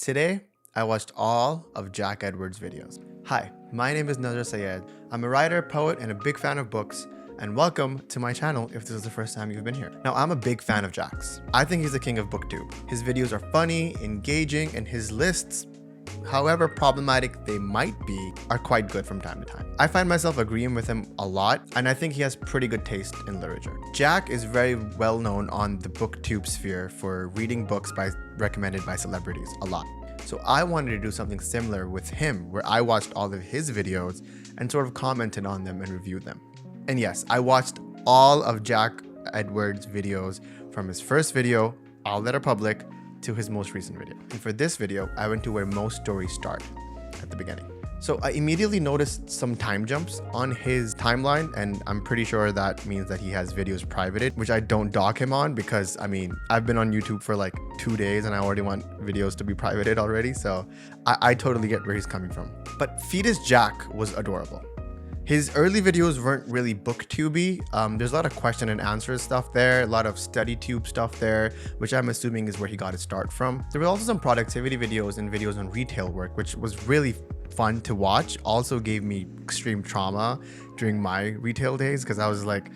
Today, I watched all of Jack Edwards' videos. Hi, my name is Nazar Sayed. I'm a writer, poet, and a big fan of books, and welcome to my channel if this is the first time you've been here. Now, I'm a big fan of Jack's. I think he's the king of Booktube. His videos are funny, engaging, and his lists, however problematic they might be, are quite good from time to time. I find myself agreeing with him a lot, and I think he has pretty good taste in literature. Jack is very well known on the Booktube sphere for reading books recommended by celebrities a lot. So I wanted to do something similar with him, where I watched all of his videos and sort of commented on them and reviewed them. And yes, I watched all of Jack Edwards' videos from his first video, All That Are Public, to his most recent video. And for this video, I went to where most stories start, at the beginning. So I immediately noticed some time jumps on his timeline, and I'm pretty sure that means that he has videos privated, which I don't dock him on because, I mean, I've been on YouTube for like 2 days and I already want videos to be privated already, so I totally get where he's coming from. But Fetus Jack was adorable. His early videos weren't really booktubey. There's a lot of question and answer stuff there, a lot of study tube stuff there, which I'm assuming is where he got his start from. There were also some productivity videos and videos on retail work, which was really fun to watch. Also gave me extreme trauma during my retail days because I was like,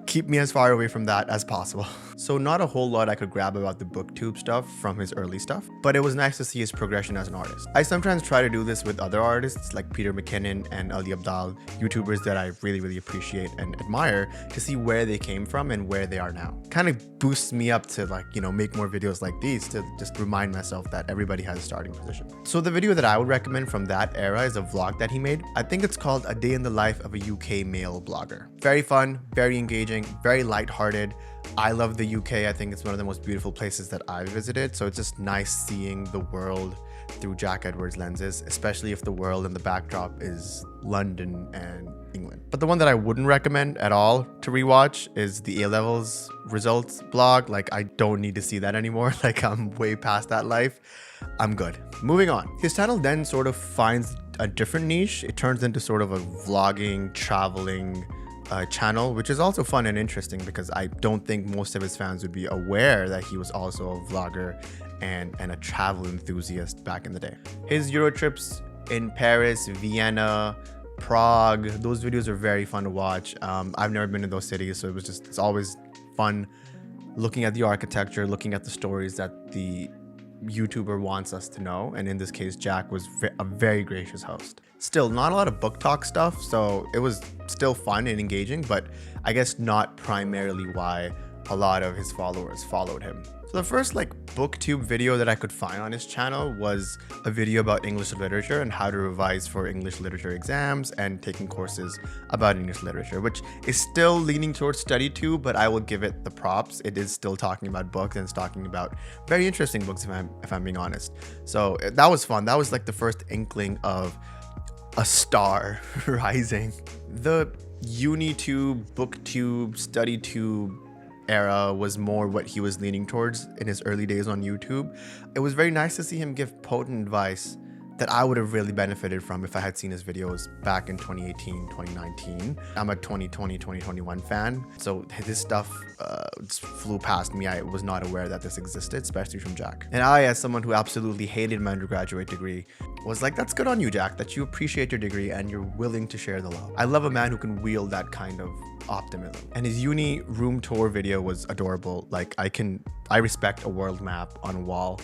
keep me as far away from that as possible. So not a whole lot I could grab about the booktube stuff from his early stuff, but it was nice to see his progression as an artist. I sometimes try to do this with other artists like Peter McKinnon and Ali Abdaal, YouTubers that I really appreciate and admire, to see where they came from and where they are now. Kind of boosts me up to make more videos like these, to just remind myself that everybody has a starting position. So the video that I would recommend from that era is a vlog that he made. I think it's called A Day in the Life of a UK Male Blogger. Very fun, very engaging, very lighthearted. I love the UK. I think it's one of the most beautiful places that I've visited. So it's just nice seeing the world through Jack Edwards lenses, especially if the world and the backdrop is London and England. But the one that I wouldn't recommend at all to rewatch is the A-levels results blog. Like, I don't need to see that anymore. Like, I'm way past that life. I'm good. Moving on. His channel then sort of finds a different niche. It turns into sort of a vlogging, traveling channel, which is also fun and interesting because I don't think most of his fans would be aware that he was also a vlogger and a travel enthusiast back in the day. His Euro trips in Paris, Vienna, Prague, those videos are very fun to watch. I've never been to those cities, so it's always fun looking at the architecture, looking at the stories that the YouTuber wants us to know, and in this case Jack was a very gracious host. Still not a lot of book talk stuff, so it was still fun and engaging, but I guess not primarily why a lot of his followers followed him. So the first booktube video that I could find on his channel was a video about English literature and how to revise for English literature exams and taking courses about English literature, which is still leaning towards StudyTube, but I will give it the props. It is still talking about books and it's talking about very interesting books, if I'm being honest. So that was fun. That was like the first inkling of a star rising. The UniTube, BookTube, StudyTube era was more what he was leaning towards in his early days on YouTube. It was very nice to see him give potent advice that I would have really benefited from if I had seen his videos back in 2018, 2019. I'm a 2020, 2021 fan, so this stuff just flew past me. I was not aware that this existed, especially from Jack. And I, as someone who absolutely hated my undergraduate degree, was like, that's good on you, Jack, that you appreciate your degree and you're willing to share the love. I love a man who can wield that kind of optimism. And his uni room tour video was adorable. Like, I respect a world map on a wall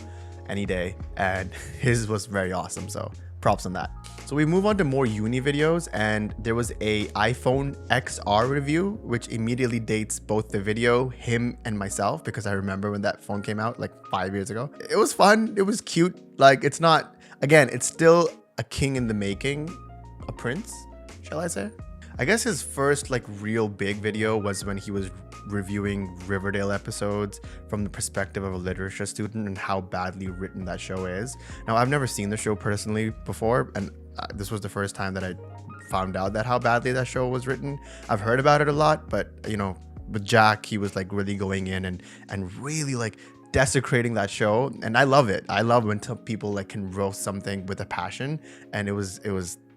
any day, and his was very awesome, so props on that. So we move on to more uni videos, and there was a iPhone XR review, which immediately dates both the video, him, and myself, because I remember when that phone came out like 5 years ago. It was fun, it was cute. Like, it's not, again, it's still a king in the making, a prince, shall I say? I guess his first real big video was when he was reviewing Riverdale episodes from the perspective of a literature student and how badly written that show is. Now, I've never seen the show personally before, and this was the first time that I found out that how badly that show was written. I've heard about it a lot, but with Jack, he was really going in and really desecrating that show, and I love it. I love when people can roast something with a passion, and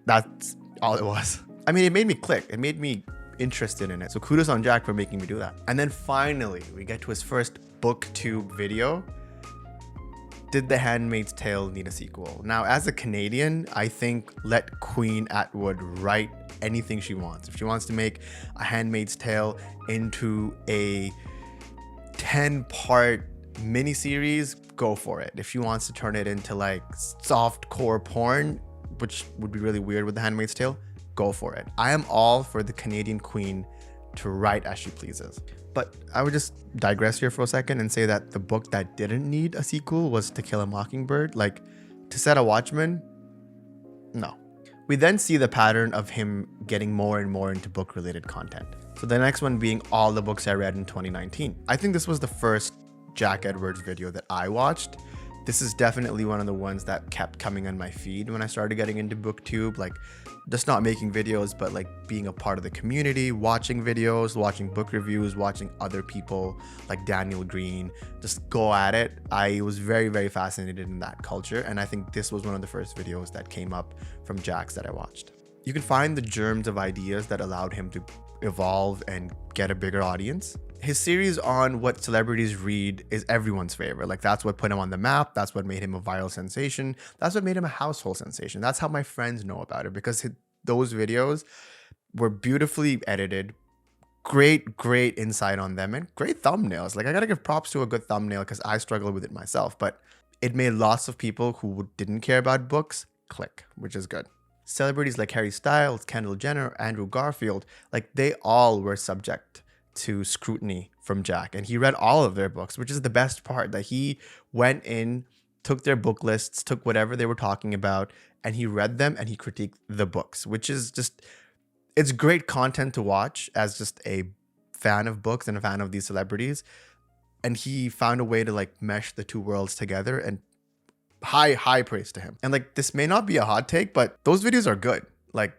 that's all it was. I mean, it made me click. It made me interested in it. So kudos on Jack for making me do that. And then finally, we get to his first BookTube video. did The Handmaid's Tale need a sequel? Now, as a Canadian, I think let Queen Atwood write anything she wants. If she wants to make A Handmaid's Tale into a 10-part miniseries, go for it. If she wants to turn it into like soft core porn, which would be really weird with The Handmaid's Tale, go for it. I am all for the Canadian Queen to write as she pleases. But I would just digress here for a second and say that the book that didn't need a sequel was To Kill a Mockingbird. Like, To Set a Watchman, no. We then see the pattern of him getting more and more into book-related content. So the next one being all the books I read in 2019. I think this was the first Jack Edwards video that I watched. This is definitely one of the ones that kept coming on my feed when I started getting into Booktube, like just not making videos, but like being a part of the community, watching videos, watching book reviews, watching other people like Daniel Green just go at it. I was very, very fascinated in that culture. And I think this was one of the first videos that came up from Jack's that I watched. You can find the germs of ideas that allowed him to evolve and get a bigger audience. His series on what celebrities read is everyone's favorite. Like, that's what put him on the map. That's what made him a viral sensation. That's what made him a household sensation. That's how my friends know about it, because those videos were beautifully edited, great insight on them, and great thumbnails. Like, I gotta give props to a good thumbnail because I struggle with it myself, but it made lots of people who didn't care about books click, which is good. Celebrities like Harry Styles, Kendall Jenner, Andrew Garfield, like they all were subject to scrutiny from Jack, and he read all of their books, which is the best part, that he went in, took their book lists, took whatever they were talking about, and he read them and he critiqued the books, which is just, it's great content to watch as just a fan of books and a fan of these celebrities. And he found a way to like mesh the two worlds together, and high praise to him. And like, this may not be a hot take, but those videos are good. Like,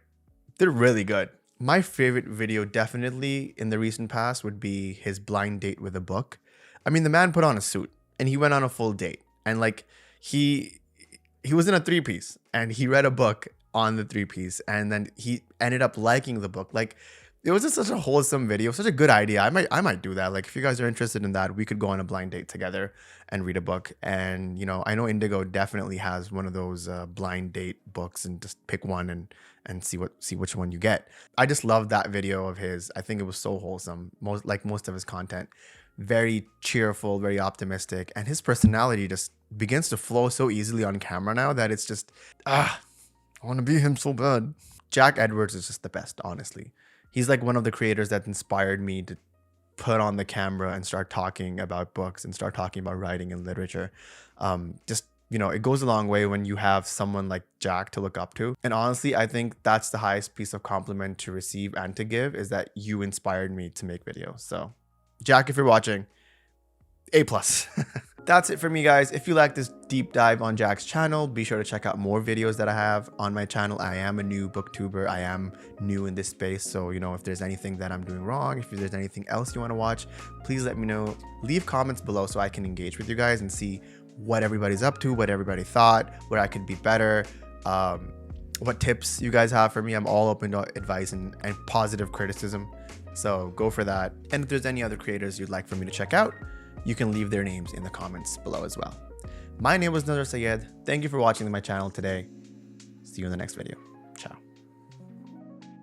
they're really good. My favorite video definitely in the recent past would be his blind date with a book. I mean, the man put on a suit and he went on a full date, and like he was in a 3-piece and he read a book on the 3-piece, and then he ended up liking the book. Like, it was just such a wholesome video, such a good idea. I might do that. Like, if you guys are interested in that, we could go on a blind date together and read a book. And, you know, I know Indigo definitely has one of those blind date books, and just pick one and see which one you get. I just love that video of his. I think it was so wholesome. Most of his content, very cheerful, very optimistic, and his personality just begins to flow so easily on camera now that it's just, I want to be him so bad. Jack Edwards is just the best, honestly. He's like one of the creators that inspired me to put on the camera and start talking about books and start talking about writing and literature. Just, you know, it goes a long way when you have someone like Jack to look up to. And honestly, I think that's the highest piece of compliment to receive and to give, is that you inspired me to make videos. So Jack, if you're watching, A+. That's it for me, guys. If you like this deep dive on Jack's channel, be sure to check out more videos that I have on my channel. I am a new booktuber. I am new in this space. So, you know, if there's anything that I'm doing wrong, if there's anything else you want to watch, please let me know. Leave comments below so I can engage with you guys and see what everybody's up to, what everybody thought, where I could be better, what tips you guys have for me. I'm all open to advice and positive criticism. So go for that. And if there's any other creators you'd like for me to check out, you can leave their names in the comments below as well. My name was Nazar Sayed. Thank you for watching my channel today. See you in the next video.